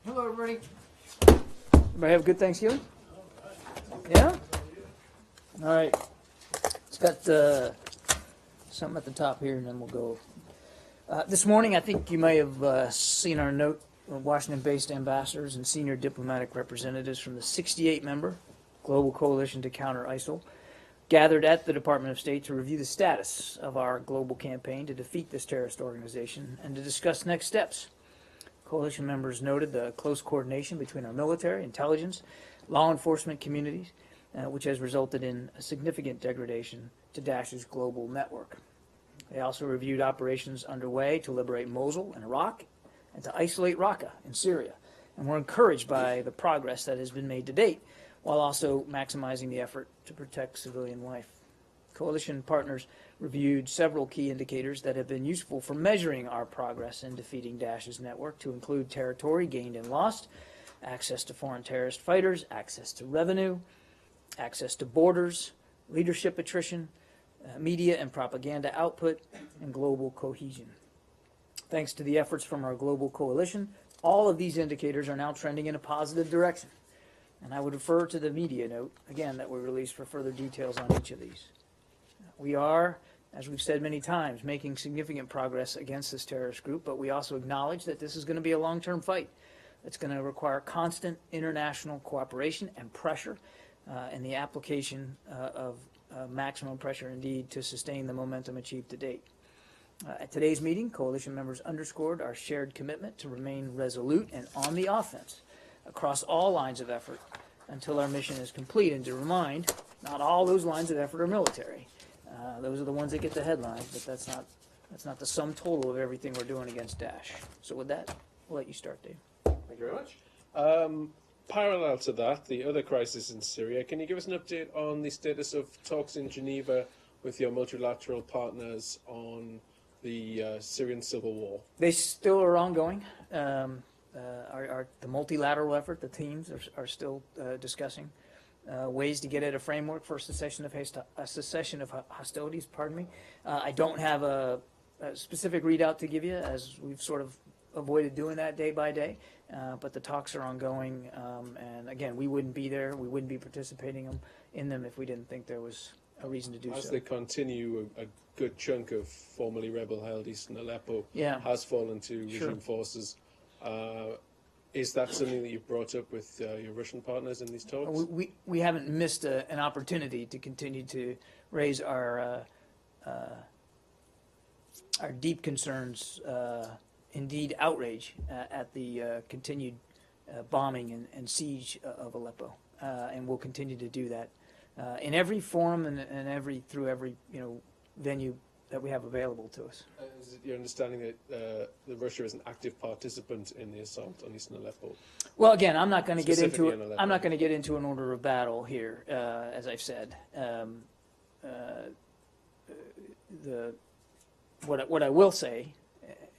Hello, everybody. Everybody have a good Thanksgiving? Yeah? All right. It's got something at the top here, and then we'll go. This morning, I think you may have seen our note. Washington-based ambassadors and senior diplomatic representatives from the 68-member Global Coalition to Counter ISIL gathered at the Department of State to review the status of our global campaign to defeat this terrorist organization and to discuss next steps. Coalition members noted the close coordination between our military, intelligence, law enforcement communities, which has resulted in a significant degradation to Daesh's global network. They also reviewed operations underway to liberate Mosul in Iraq and to isolate Raqqa in Syria, and were encouraged by the progress that has been made to date, while also maximizing the effort to protect civilian life. Coalition partners reviewed several key indicators that have been useful for measuring our progress in defeating Daesh's network, to include territory gained and lost, access to foreign terrorist fighters, access to revenue, access to borders, leadership attrition, media and propaganda output, and global cohesion. Thanks to the efforts from our global coalition, all of these indicators are now trending in a positive direction. And I would refer to the media note, again, that we released for further details on each of these. We are, as we've said many times, making significant progress against this terrorist group, but we also acknowledge that this is going to be a long-term fight. It's going to require constant international cooperation and pressure, and the application of maximum pressure, indeed, to sustain the momentum achieved to date. At today's meeting, coalition members underscored our shared commitment to remain resolute and on the offense across all lines of effort until our mission is complete, and to remind, not all those lines of effort are military. Those are the ones that get the headlines, but that's not the sum total of everything we're doing against Daesh. So with that, I'll let you start, Dave. Thank you very much. Parallel to that, the other crisis in Syria, can you give us an update on the status of talks in Geneva with your multilateral partners on the Syrian civil war? They still are ongoing. The multilateral effort, the teams are still discussing ways to get at a framework for a cessation of hostilities. Pardon me. I don't have a specific readout to give you, as we've sort of avoided doing that day by day. But the talks are ongoing, and again, we wouldn't be there, we wouldn't be participating in them if we didn't think there was a reason to do so. As they continue, a good chunk of formerly rebel-held eastern Aleppo has fallen to regime forces. Is that something that you've brought up with your Russian partners in these talks? We haven't missed an opportunity to continue to raise our deep concerns, indeed outrage, at the continued bombing and siege of Aleppo, and we'll continue to do that in every forum and through every venue that we have available to us. Is it your understanding that Russia is an active participant in the assault on eastern Aleppo? Well, again, I'm not going to get into it. I'm not going to get into an order of battle here, as I've said. What I will say,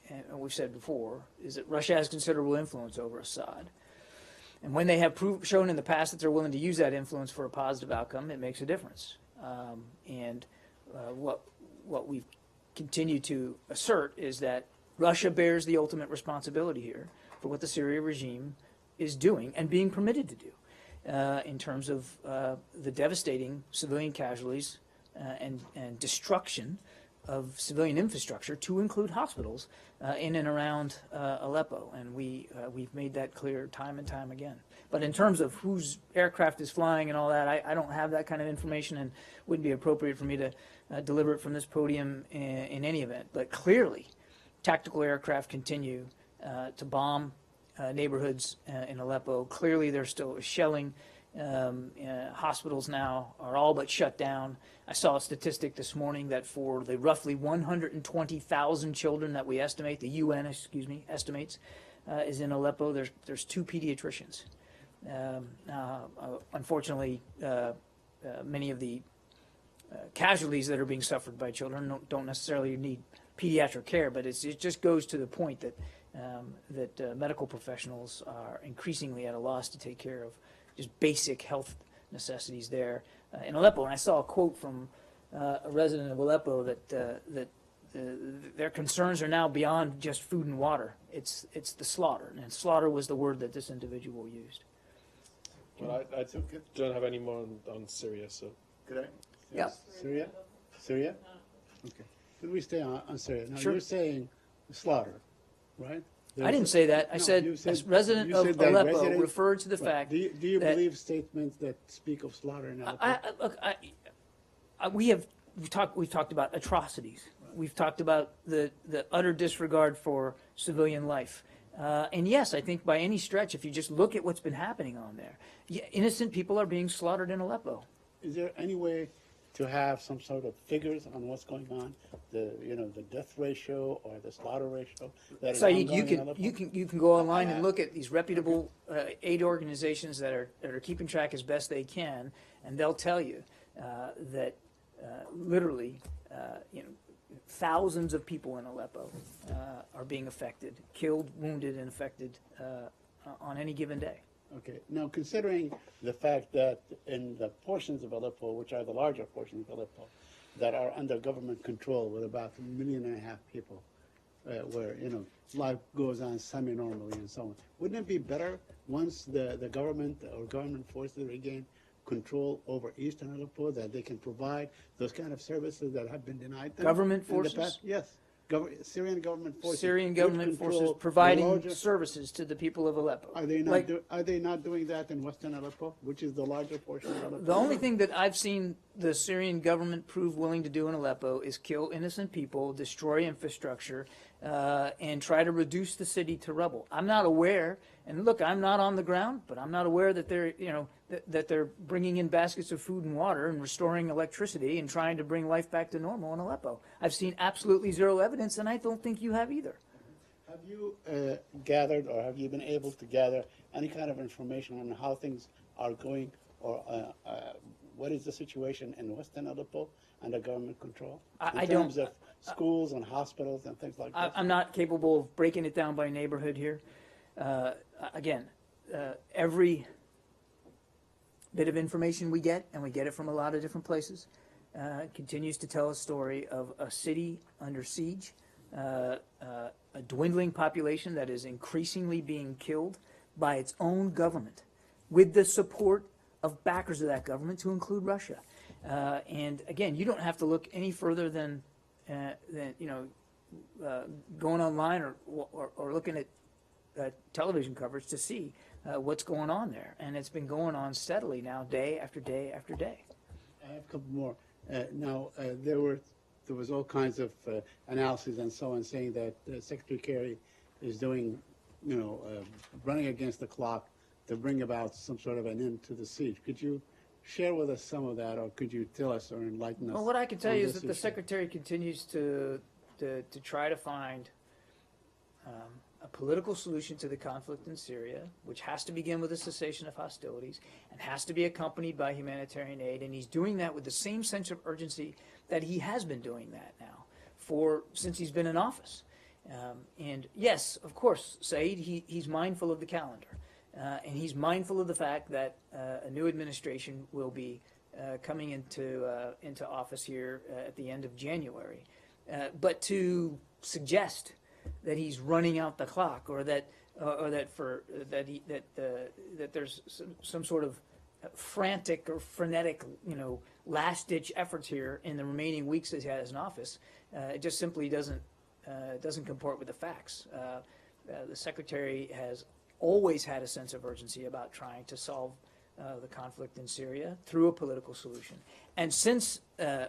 and we've said before, is that Russia has considerable influence over Assad. And when they have shown in the past that they're willing to use that influence for a positive outcome, it makes a difference. What we've continued to assert is that Russia bears the ultimate responsibility here for what the Syria regime is doing and being permitted to do in terms of the devastating civilian casualties and destruction of civilian infrastructure, to include hospitals, in and around Aleppo. And we've made that clear time and time again. But in terms of whose aircraft is flying and all that, I don't have that kind of information, and wouldn't be appropriate for me to deliver it from this podium in any event. But clearly, tactical aircraft continue to bomb neighborhoods in Aleppo. Clearly, there's still shelling. Hospitals now are all but shut down. I saw a statistic this morning that for the roughly 120,000 children that we estimate, the UN, estimates, is in Aleppo, there's 2 pediatricians. Unfortunately, many of the casualties that are being suffered by children don't necessarily need pediatric care, but it just goes to the point that medical professionals are increasingly at a loss to take care of just basic health necessities there in Aleppo. And I saw a quote from a resident of Aleppo that their concerns are now beyond just food and water. It's the slaughter, and slaughter was the word that this individual used. Well, I don't have any more on Syria, so. Could I? Yep. Syria? Syria? Okay. Could we stay on Syria? Now, Sure. you're saying slaughter, right? I didn't say that. I No, said, you as resident you of said that Aleppo resident- referred to the Right. fact Do you that- believe statements that speak of slaughter in Aleppo? Look, we've talked about atrocities. We've talked about the utter disregard for civilian life. And yes, I think by any stretch, if you just look at what's been happening on there, innocent people are being slaughtered in Aleppo. Is there any way to have some sort of figures on what's going on, the death ratio or the slaughter ratio? That is Saeed, ongoing in Aleppo? you can go online and look at these reputable aid organizations that are keeping track as best they can, and they'll tell you that literally, thousands of people in Aleppo are being affected, killed, wounded, and affected on any given day. Okay. Now, considering the fact that in the portions of Aleppo, which are the larger portions of Aleppo, that are under government control with about 1.5 million people, where, life goes on semi-normally and so on, wouldn't it be better once the government or government forces regain control over eastern Aleppo, that they can provide those kind of services that have been denied them? Government in the forces? past? Yes. Syrian government forces. Syrian would government control forces the providing larger- services to the people of Aleppo. Are they not? Like, Are they not doing that in western Aleppo, which is the larger portion of Aleppo? the only thing that I've seen the Syrian government prove willing to do in Aleppo is kill innocent people, destroy infrastructure, and try to reduce the city to rubble. I'm not aware, and look, I'm not on the ground, but I'm not aware that they're, that they're bringing in baskets of food and water and restoring electricity and trying to bring life back to normal in Aleppo. I've seen absolutely zero evidence, and I don't think you have either. Have you gathered, or have you been able to gather any kind of information on how things are going, or what is the situation in western Aleppo under government control? I in don't- terms of schools and hospitals and things like that? I'm not capable of breaking it down by neighborhood here. Again, every bit of information we get, and we get it from a lot of different places, continues to tell a story of a city under siege, a dwindling population that is increasingly being killed by its own government, with the support of backers of that government, to include Russia. And again, you don't have to look any further than going online or looking at television coverage to see what's going on there. And it's been going on steadily now, day after day after day. I have a couple more. Now, there was all kinds of analysis and so on saying that Secretary Kerry is doing, running against the clock to bring about some sort of an end to the siege. Could you share with us some of that, or could you tell us or enlighten us? Well, what I can tell on you is this that the issue? Secretary continues to try to find a political solution to the conflict in Syria, which has to begin with a cessation of hostilities and has to be accompanied by humanitarian aid. And he's doing that with the same sense of urgency that he has been doing that now since he's been in office. And yes, of course, Saeed, he's mindful of the calendar. And he's mindful of the fact that a new administration will be coming into office here at the end of January. But to suggest that he's running out the clock, or that there's some sort of frantic or frenetic, last-ditch efforts here in the remaining weeks that he has in office, it just simply doesn't comport with the facts. The Secretary has always had a sense of urgency about trying to solve the conflict in Syria through a political solution. And since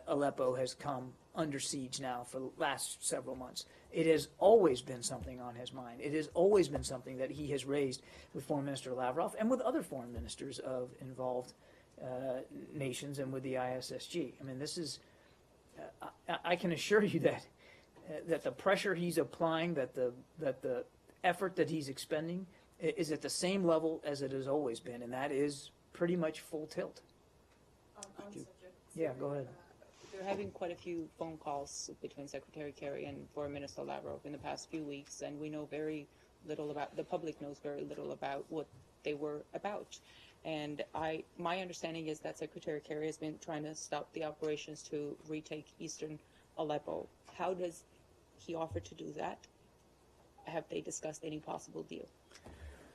Aleppo has come under siege now for the last several months, it has always been something on his mind. It has always been something that he has raised with Foreign Minister Lavrov and with other foreign ministers of involved nations and with the ISSG. I mean, this is, I can assure you that the pressure he's applying, that the effort that he's expending is at the same level as it has always been, and that is pretty much full tilt. On subject. Yeah, go ahead. They're having quite a few phone calls between Secretary Kerry and Foreign Minister Lavrov in the past few weeks, and we know very little about, the public knows very little about what they were about. And my understanding is that Secretary Kerry has been trying to stop the operations to retake eastern Aleppo. How does he offer to do that? have they discussed any possible deal?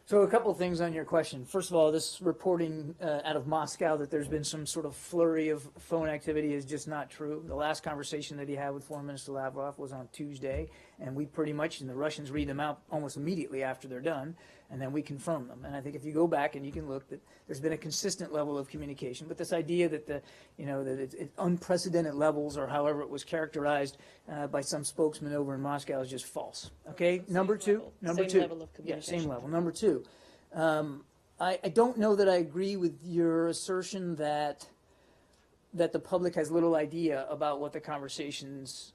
So a couple of things on your question. First of all, this reporting out of Moscow that there's been some sort of flurry of phone activity is just not true. The last conversation that he had with Foreign Minister Lavrov was on Tuesday, and we pretty much, and the Russians read them out almost immediately after they're done, and then we confirm them. And I think if you go back and you can look, that there's been a consistent level of communication. But this idea that that it's unprecedented levels, or however it was characterized by some spokesman over in Moscow, is just false. Okay. Number two. Same level of Yeah, communication. same level. Number two. I don't know that I agree with your assertion that the public has little idea about what the conversations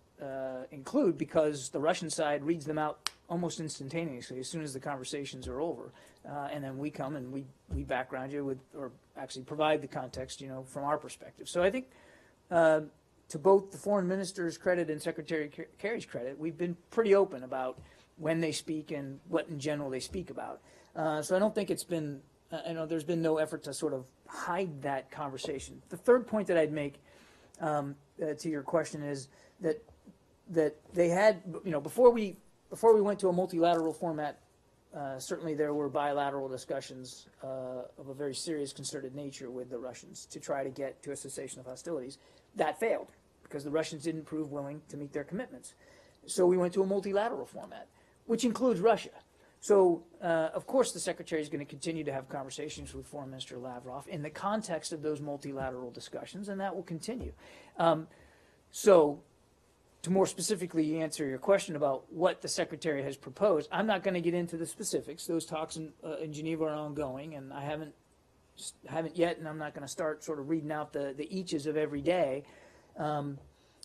include, because the Russian side reads them out almost instantaneously as soon as the conversations are over, and then we come and we background you with, or actually provide the context, from our perspective. So I think to both the foreign minister's credit and Secretary Kerry's credit, we've been pretty open about when they speak and what in general they speak about. So I don't think it's been, there's been no effort to sort of hide that conversation. The third point that I'd make to your question is that they had, before we went to a multilateral format, certainly there were bilateral discussions of a very serious concerted nature with the Russians to try to get to a cessation of hostilities. That failed because the Russians didn't prove willing to meet their commitments. So we went to a multilateral format, which includes Russia. So, of course, the Secretary is going to continue to have conversations with Foreign Minister Lavrov in the context of those multilateral discussions, and that will continue. So, to more specifically answer your question about what the Secretary has proposed, I'm not going to get into the specifics. Those talks in Geneva are ongoing, and I haven't yet, and I'm not going to start sort of reading out the eaches of every day.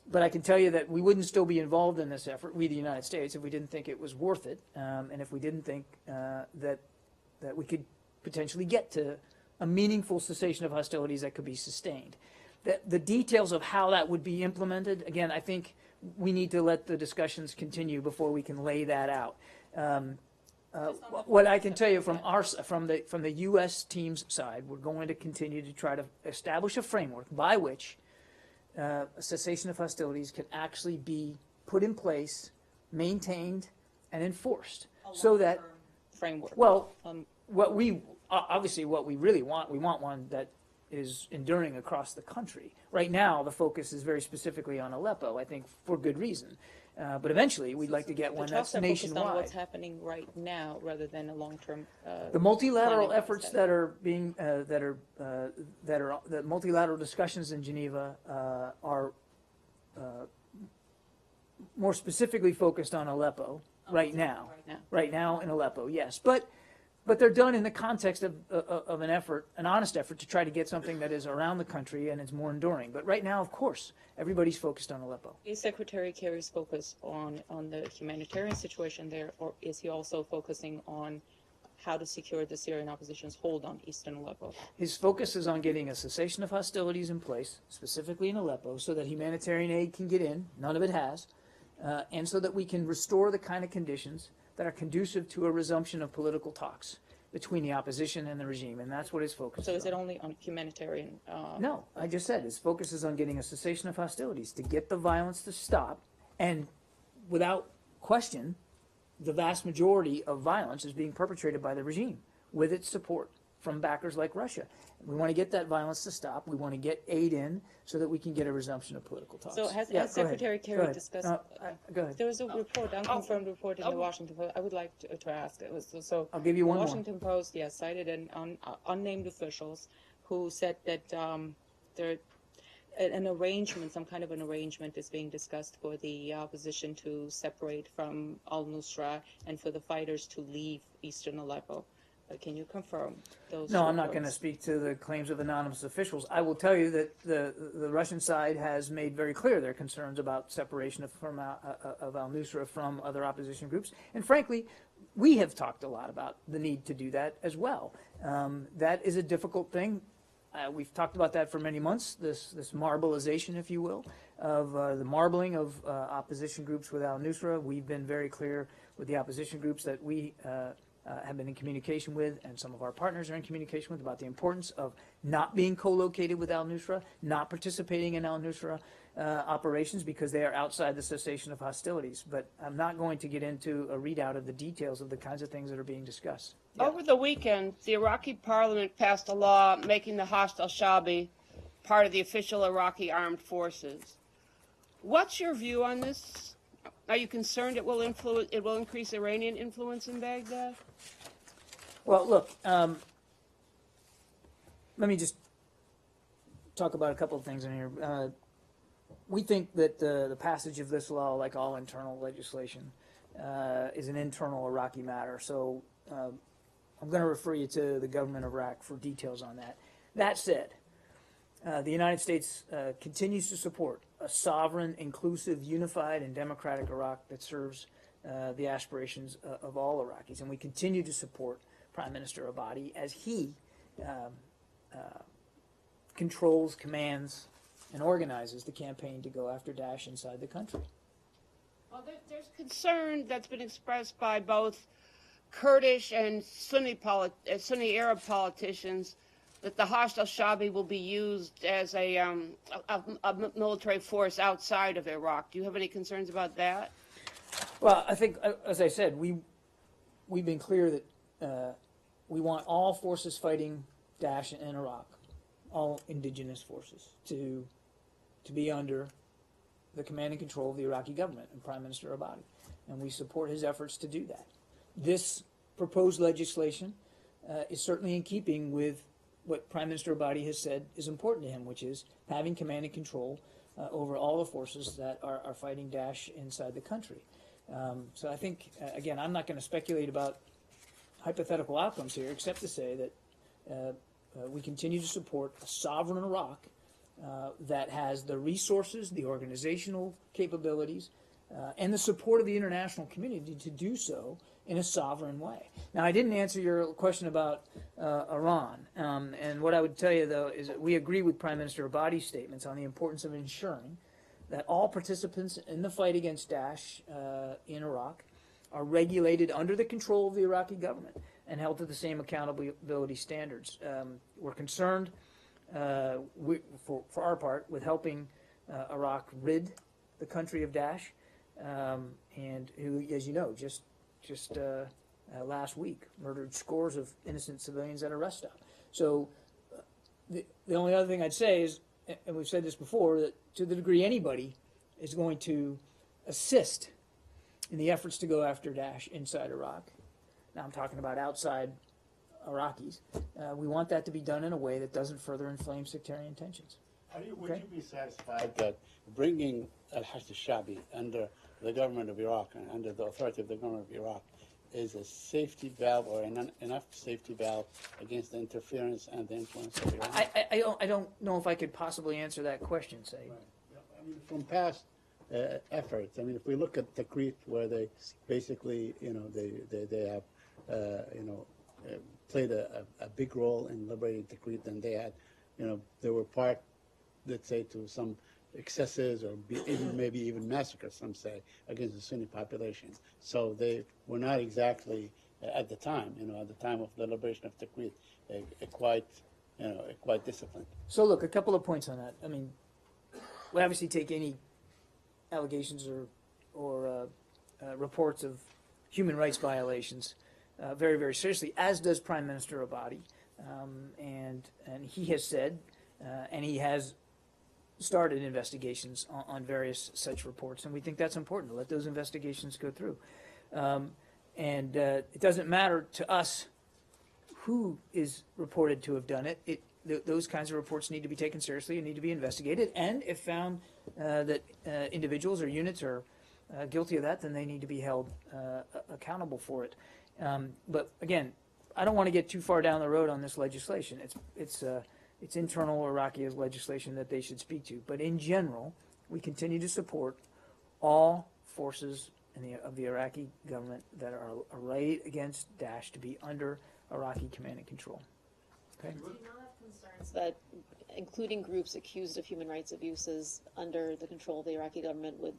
But I can tell you that we wouldn't still be involved in this effort, we the United States, if we didn't think it was worth it, and if we didn't think that we could potentially get to a meaningful cessation of hostilities that could be sustained. The details of how that would be implemented, again, I think we need to let the discussions continue before we can lay that out. What I can tell you from the U.S. team's side, we're going to continue to try to establish a framework by which a cessation of hostilities can actually be put in place, maintained, and enforced, so that Framework. what we really want, we want one that is enduring across the country. Right now, the focus is very specifically on Aleppo, I think for good reason. But eventually, we'd like to get one that's The talks are focused on nationwide. what's happening right now, rather than a long-term. The multilateral planning efforts process. that are being the multilateral discussions in Geneva are more specifically focused on Aleppo right now. Right now in Aleppo, yes, but they're done in the context of an effort, an honest effort to try to get something that is around the country and is more enduring. But right now, of course, everybody's focused on Aleppo. Is Secretary Kerry's focus on the humanitarian situation there, or is he also focusing on how to secure the Syrian opposition's hold on eastern Aleppo? His focus is on getting a cessation of hostilities in place, specifically in Aleppo, so that humanitarian aid can get in. None of it has. And so that we can restore the kind of conditions that are conducive to a resumption of political talks between the opposition and the regime. And that's what his focus is So is on. it only on humanitarian? No, I just said his focus is on getting a cessation of hostilities, to get the violence to stop. And without question, the vast majority of violence is being perpetrated by the regime with its support from backers like Russia. We want to get that violence to stop. We want to get aid in so that we can get a resumption of political talks. So has Yeah, go ahead. Secretary Go Kerry ahead. discussed? Go ahead. There was a report, unconfirmed report in the Washington Post. I would like to ask. It was so. I'll give you one the more. Washington Post, yes, cited unnamed officials who said that there an arrangement, some kind of an arrangement, is being discussed for the opposition to separate from al-Nusra and for the fighters to leave eastern Aleppo. Can you confirm those? No, I'm not going to reports? speak to the claims of anonymous officials. I will tell you that the Russian side has made very clear their concerns about separation of al-Nusra from other opposition groups. And frankly, we have talked a lot about the need to do that as well. That is a difficult thing. We've talked about that for many months, this marbleization, if you will, of the marbling of opposition groups with al-Nusra. We've been very clear with the opposition groups that we have been in communication with, and some of our partners are in communication with, about the importance of not being co-located with al-Nusra, not participating in al-Nusra operations because they are outside the cessation of hostilities. But I'm not going to get into a readout of the details of the kinds of things that are being discussed. Yeah. Over the weekend, the Iraqi parliament passed a law making the Hashd al-Shaabi part of the official Iraqi armed forces. What's your view on this? Are you concerned it will increase Iranian influence in Baghdad? Well, look, let me just talk about a couple of things in here. We think that the passage of this law, like all internal legislation, is an internal Iraqi matter. So I'm going to refer you to the government of Iraq for details on that. That said, the United States continues to support a sovereign, inclusive, unified, and democratic Iraq that serves the aspirations of all Iraqis. And we continue to support Prime Minister Abadi as he controls, commands, and organizes the campaign to go after Daesh inside the country. Well, there's concern that's been expressed by both Kurdish and Sunni Arab politicians that the Hashd al-Shaabi will be used as a military force outside of Iraq. Do you have any concerns about that? Well, I think, as I said, we've been clear that we want all forces fighting Daesh in Iraq, all indigenous forces, to be under the command and control of the Iraqi government and Prime Minister Abadi. And we support his efforts to do that. This proposed legislation is certainly in keeping with what Prime Minister Abadi has said is important to him, which is having command and control over all the forces that are fighting Daesh inside the country. So I think, again, I'm not going to speculate about hypothetical outcomes here, except to say that we continue to support a sovereign Iraq that has the resources, the organizational capabilities, and the support of the international community to do so in a sovereign way. Now, I didn't answer your question about Iran, and what I would tell you, though, is that we agree with Prime Minister Abadi's statements on the importance of ensuring that all participants in the fight against Daesh in Iraq are regulated under the control of the Iraqi government and held to the same accountability standards. We're concerned, for our part, with helping Iraq rid the country of Daesh, and who, as you know, just last week murdered scores of innocent civilians at a rest stop. So the only other thing I'd say is, and we've said this before, that to the degree anybody is going to assist in the efforts to go after Daesh inside Iraq, now I'm talking about outside Iraqis, we want that to be done in a way that doesn't further inflame sectarian tensions. Would you be satisfied that bringing al-Hashd al-Shaabi under the government of Iraq and under the authority of the government of Iraq is a safety valve or enough safety valve against the interference and the influence of Iran? I don't know if I could possibly answer that question, say. Right. I mean, from past efforts, I mean, if we look at Tikrit, where they basically, they have, played a big role in liberating Tikrit, and they had, they were part, let's say, to some excesses or maybe even massacres, some say, against the Sunni population. So they were not exactly, at the time, at the time of the liberation of Tikrit, quite disciplined. So look, a couple of points on that. I mean, we obviously take any allegations or reports of human rights violations very, very seriously, as does Prime Minister Abadi. And he has said, and he has started investigations on various such reports, and we think that's important to let those investigations go through. And it doesn't matter to us who is reported to have done it. Those kinds of reports need to be taken seriously and need to be investigated, and if found that individuals or units are guilty of that, then they need to be held accountable for it. But again, I don't want to get too far down the road on this legislation. It's internal Iraqi legislation that they should speak to. But in general, we continue to support all forces of the Iraqi government that are arrayed against Daesh to be under Iraqi command and control. Okay? Do you not have concerns that including groups accused of human rights abuses under the control of the Iraqi government would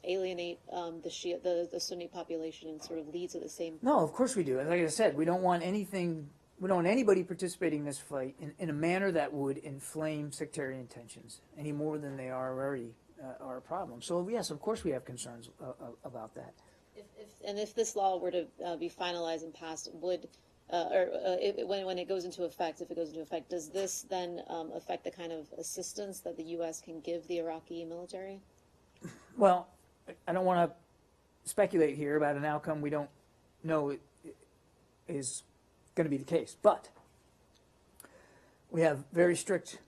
alienate the Shia, the Sunni population and sort of lead to the same. No, of course we do. And like I said, we don't want anybody participating in this fight in a manner that would inflame sectarian tensions any more than they already are a problem. So yes, of course we have concerns about that. If this law were to be finalized and passed, would when it goes into effect, if it goes into effect, does this then affect the kind of assistance that the U.S. can give the Iraqi military? Well, I don't want to speculate here about an outcome we don't know is going to be the case, but we have very strict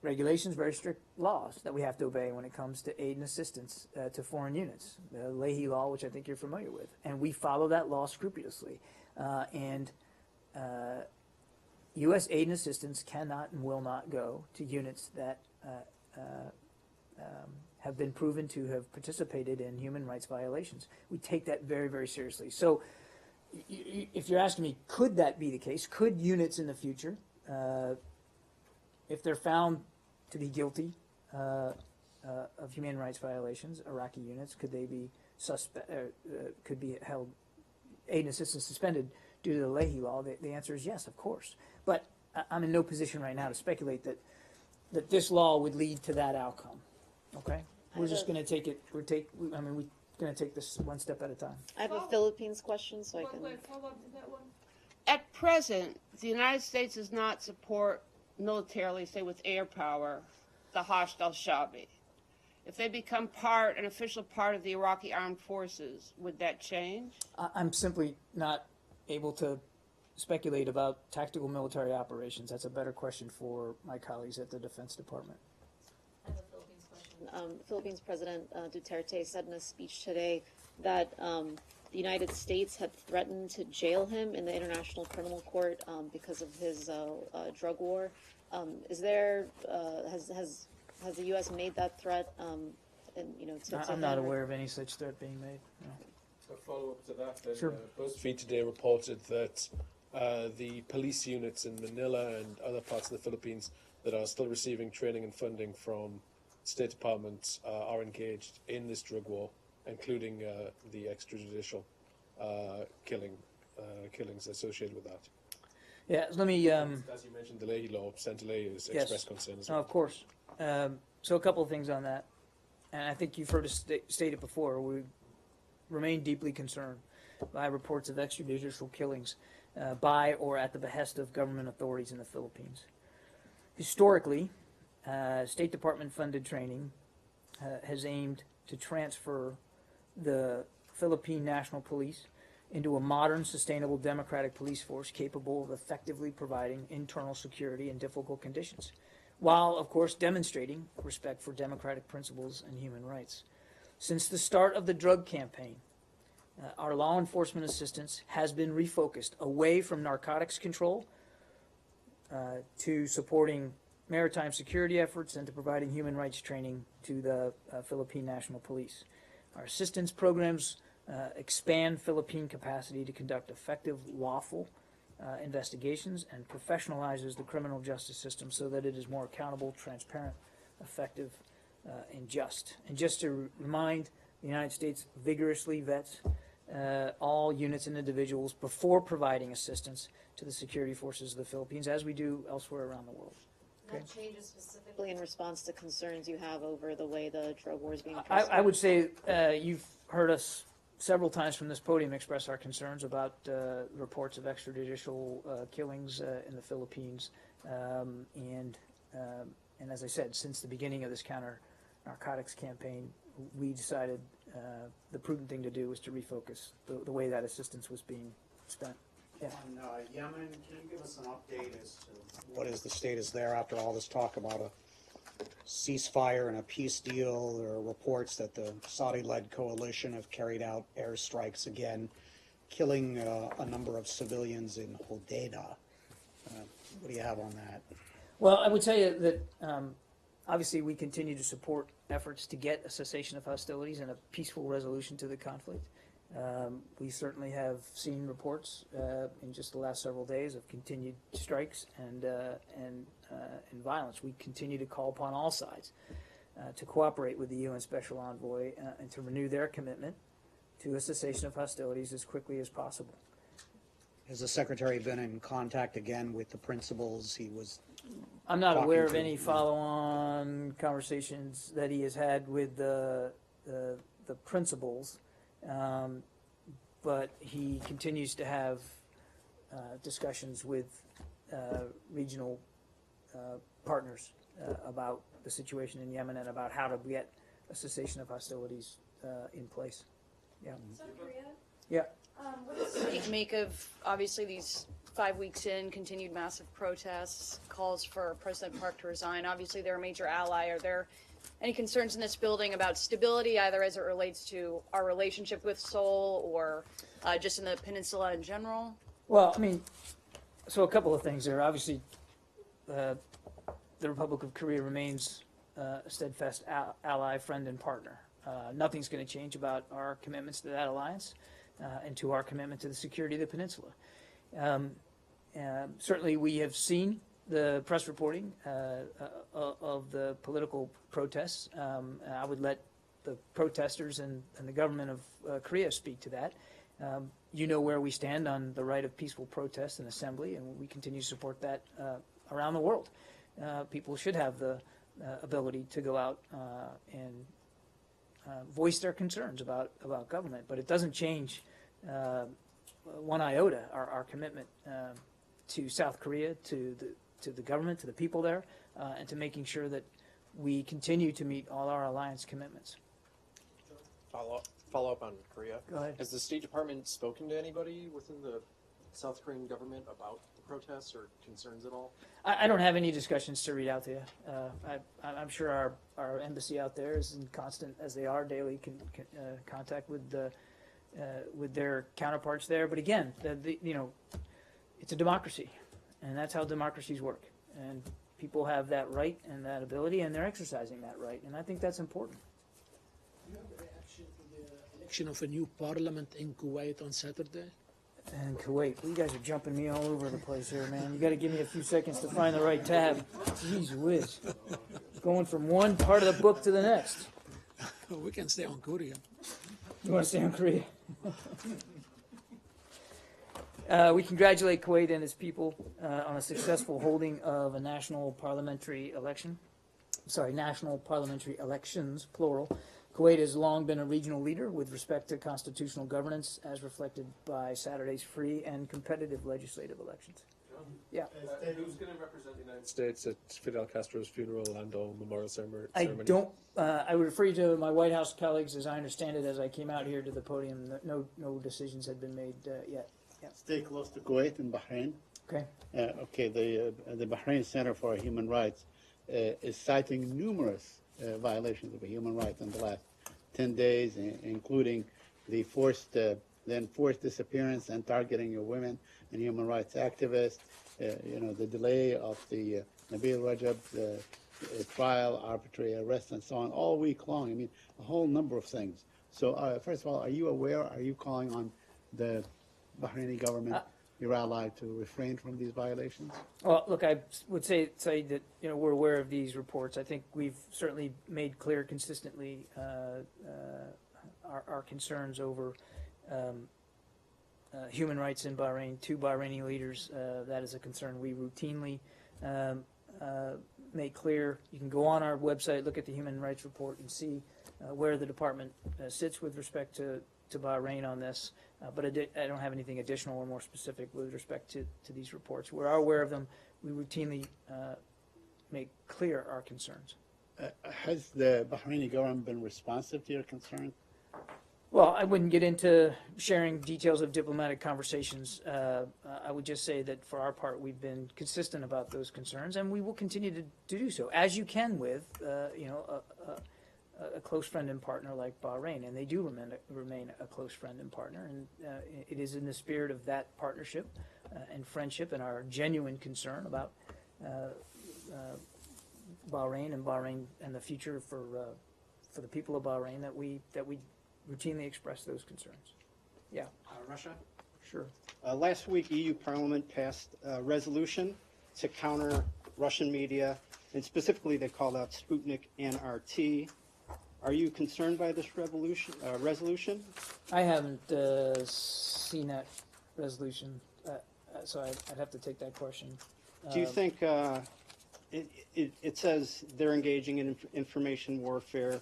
regulations, very strict laws that we have to obey when it comes to aid and assistance to foreign units. The Leahy Law, which I think you're familiar with, and we follow that law scrupulously. U.S. aid and assistance cannot and will not go to units that have been proven to have participated in human rights violations. We take that very, very seriously. So if you're asking me, could that be the case? Could units in the future, if they're found to be guilty of human rights violations, Iraqi units, could they be could be held aid and assistance suspended due to the Leahy Law? The answer is yes, of course. But I'm in no position right now to speculate that this law would lead to that outcome. Okay, we're just going to take it. We're going to take this one step at a time. I have a Philippines question, so I can. Follow up to that one. At present, the United States does not support militarily, say with air power, the Hashd al-Shaabi. If they become an official part of the Iraqi armed forces, would that change? I'm simply not able to speculate about tactical military operations. That's a better question for my colleagues at the Defense Department. I have a Philippines question. Philippines President Duterte said in a speech today that the United States had threatened to jail him in the International Criminal Court because of his drug war. Has the U.S. made that threat? I'm not aware of any such threat being made. No. A follow-up to that, then, Sure. BuzzFeed today reported that the police units in Manila and other parts of the Philippines that are still receiving training and funding from State Departments are engaged in this drug war, including the extrajudicial killings associated with that. Yeah, let me. As you mentioned, the Leahy Law, Senator Leahy has expressed concern as well. Of course. So a couple of things on that. And I think you've heard us state it before. We remain deeply concerned by reports of extrajudicial killings by or at the behest of government authorities in the Philippines. Historically, State Department-funded training has aimed to transfer the Philippine National Police into a modern, sustainable, democratic police force capable of effectively providing internal security in difficult conditions, while, of course, demonstrating respect for democratic principles and human rights. Since the start of the drug campaign, our law enforcement assistance has been refocused away from narcotics control to supporting maritime security efforts and to providing human rights training to the Philippine National Police. Our assistance programs expand Philippine capacity to conduct effective, lawful investigations and professionalizes the criminal justice system so that it is more accountable, transparent, effective, and just. And just to remind, the United States vigorously vets all units and individuals before providing assistance to the security forces of the Philippines, as we do elsewhere around the world. Okay. That changes specifically in response to concerns you have over the way the drug war is being I would say you've heard us several times from this podium express our concerns about reports of extrajudicial killings in the Philippines. And as I said, since the beginning of this counter-narcotics campaign, we decided the prudent thing to do was to refocus the way that assistance was being spent. Yeah. On Yemen, can you give us an update as to what is the status there after all this talk about a ceasefire and a peace deal? There are reports that the Saudi-led coalition have carried out airstrikes again, killing a number of civilians in Hodeidah. What do you have on that? Well, I would tell you that obviously we continue to support efforts to get a cessation of hostilities and a peaceful resolution to the conflict. We certainly have seen reports in just the last several days of continued strikes and violence. We continue to call upon all sides to cooperate with the UN Special Envoy and to renew their commitment to a cessation of hostilities as quickly as possible. Has the Secretary been in contact again with the principals he was? I'm not Talking aware of to- any follow-on conversations that he has had with the principals, but he continues to have discussions with regional partners about the situation in Yemen and about how to get a cessation of hostilities in place. Yeah. South Korea, Yeah. what does the state make of, obviously, these 5 weeks in, continued massive protests, calls for President Park to resign? Obviously, they're a major ally. Are there any concerns in this building about stability, either as it relates to our relationship with Seoul or just in the peninsula in general? Well, I mean, so a couple of things there. Obviously, the Republic of Korea remains a steadfast ally, friend, and partner. Nothing's going to change about our commitments to that alliance and to our commitment to the security of the peninsula. Certainly, we have seen the press reporting of the political protests. I would let the protesters and the government of Korea speak to that. You know where we stand on the right of peaceful protest and assembly, and we continue to support that around the world. People should have the ability to go out and voice their concerns about government, but it doesn't change one iota our commitment to South Korea, to the government, to the people there, and to making sure that we continue to meet all our alliance commitments. Follow up on Korea. Go ahead. Has the State Department spoken to anybody within the South Korean government about the protests or concerns at all? I don't have any discussions to read out to you. I'm sure our embassy out there is in constant, as they are, daily contact with their counterparts there. But again, it's a democracy, and that's how democracies work. And people have that right and that ability, and they're exercising that right. And I think that's important. Do you have a reaction to the election of a new parliament in Kuwait on Saturday? And Kuwait, you guys are jumping me all over the place here, man. You got to give me a few seconds to find the right tab. Jeez whiz. Going from one part of the book to the next. We can stay on Korea. You want to stay on Korea? We congratulate Kuwait and its people on a successful holding of a national parliamentary election. National parliamentary elections, plural. Kuwait has long been a regional leader with respect to constitutional governance, as reflected by Saturday's free and competitive legislative elections. Yeah. Who's going to represent the United States at Fidel Castro's funeral and or memorial ceremony? I don't. I would refer you to my White House colleagues, as I understand it, as I came out here to the podium. No decisions had been made yet. Yeah. Stay close to Kuwait and Bahrain. Okay. The Bahrain Center for Human Rights is citing numerous violations of human rights in the last 10 days, including the enforced disappearance and targeting of women and human rights activists, the delay of the Nabil Rajab trial, arbitrary arrest, and so on, all week long. I mean, a whole number of things. So, first of all, are you aware, are you calling on the Bahraini government, your ally, to refrain from these violations? Well, look, I would say that we're aware of these reports. I think we've certainly made clear consistently our concerns over human rights in Bahrain to Bahraini leaders. That is a concern we routinely make clear. You can go on our website, look at the Human Rights Report, and see where the department sits with respect to Bahrain on this. But I don't have anything additional or more specific with respect to these reports. We are aware of them. We routinely make clear our concerns. Has the Bahraini government been responsive to your concerns? Well, I wouldn't get into sharing details of diplomatic conversations. I would just say that for our part, we've been consistent about those concerns, and we will continue to do so, as you can with a close friend and partner like Bahrain, and they do remain a close friend and partner, and it is in the spirit of that partnership and friendship and our genuine concern about Bahrain and the future for the people of Bahrain that we routinely express those concerns. Yeah. Russia? Sure. Last week, EU Parliament passed a resolution to counter Russian media and specifically they called out Sputnik and RT. Are you concerned by this resolution? I haven't seen that resolution, so I'd have to take that question. Do you think it says they're engaging in information warfare,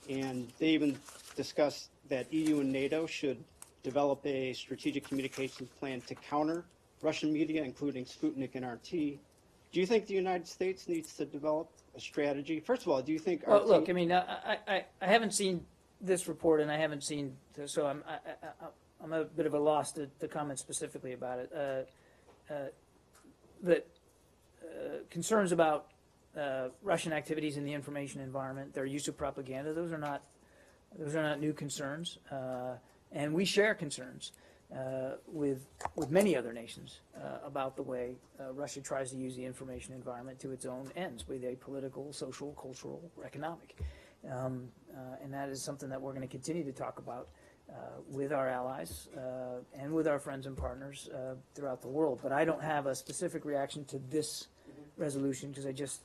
and they even discuss that EU and NATO should develop a strategic communications plan to counter Russian media, including Sputnik and RT. Do you think the United States needs to develop a strategy? First of all, do you think Well, RT... look, I mean, I haven't seen this report, and I haven't seen, so I'm a bit of a loss to comment specifically about it. Concerns about Russian activities in the information environment, their use of propaganda, those are not new concerns, and we share concerns with many other nations about the way Russia tries to use the information environment to its own ends, be they political, social, cultural, or economic. And that is something that we're going to continue to talk about with our allies and with our friends and partners throughout the world. But I don't have a specific reaction to this resolution because I just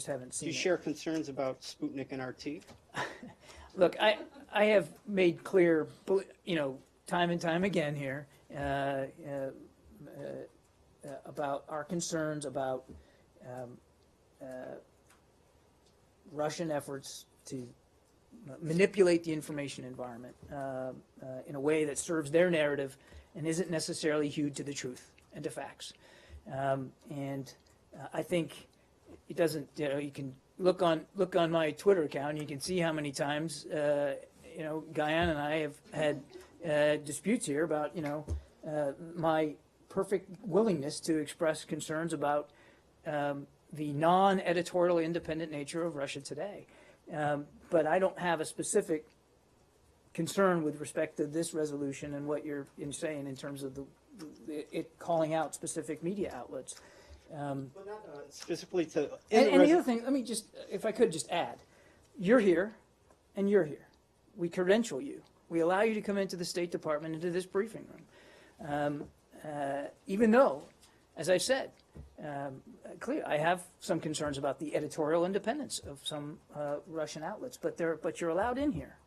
haven't seen it. Do you share concerns about Sputnik and RT? Look, I have made clear, time and time again here about our concerns about Russian efforts to manipulate the information environment in a way that serves their narrative and isn't necessarily hewed to the truth and to facts. I think it doesn't. You can look on my Twitter account, and you can see how many times Guyan and I have had disputes here about my perfect willingness to express concerns about the non-editorial independent nature of Russia today. But I don't have a specific concern with respect to this resolution and what you're saying in terms of it calling out specific media outlets. Well, not specifically to... And the other thing, let me just, if I could just add, you're here and you're here. We credential you. We allow you to come into the State Department, into this briefing room. Even though, as I said, clearly, I have some concerns about the editorial independence of some Russian outlets, but you're allowed in here,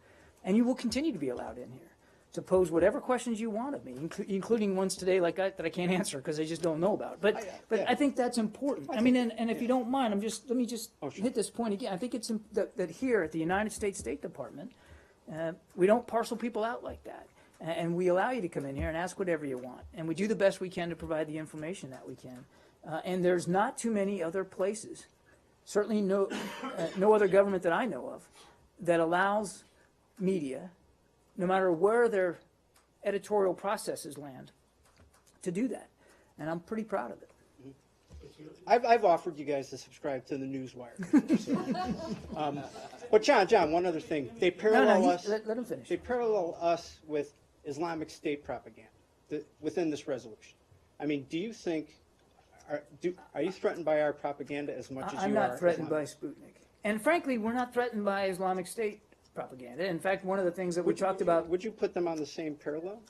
and you will continue to be allowed in here to pose whatever questions you want of me, including ones today that I can't answer because I just don't know about. But I think that's important. I mean, and if you don't mind, let me just hit this point again. I think it's that here at the United States State Department, we don't parcel people out like that. And we allow you to come in here and ask whatever you want. And we do the best we can to provide the information that we can. And there's not too many other places, certainly no other government that I know of, that allows media, no matter where their editorial processes land, to do that. And I'm pretty proud of it. I've offered you guys to subscribe to the Newswire. But John, one other thing. They parallel us. Let him finish. They parallel us with Islamic State propaganda within this resolution. I mean, do you think, are you threatened by our propaganda as much as you are? I'm not threatened by Sputnik. And frankly, we're not threatened by Islamic State propaganda. In fact, one of the things that we talked about... Would you put them on the same parallel?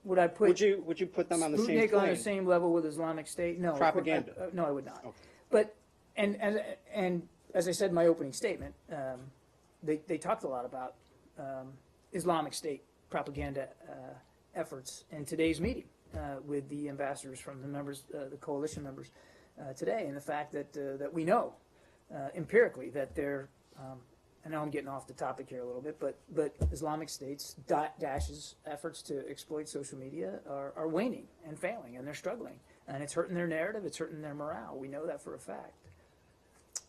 Would I put... Would you put them on the same plane? Sputnik on the same level with Islamic State? No. Propaganda? No, I would not. Okay. But, and as I said in my opening statement, they talked a lot about Islamic State propaganda efforts in today's meeting with the ambassadors from the members, the coalition members today, and the fact that we know empirically that they're, I know I'm getting off the topic here a little bit, but Islamic State's Daesh's efforts to exploit social media are waning and failing, and they're struggling, and it's hurting their narrative, it's hurting their morale. We know that for a fact.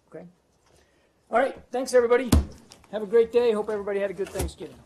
Okay. All right. Thanks, everybody. Have a great day. Hope everybody had a good Thanksgiving.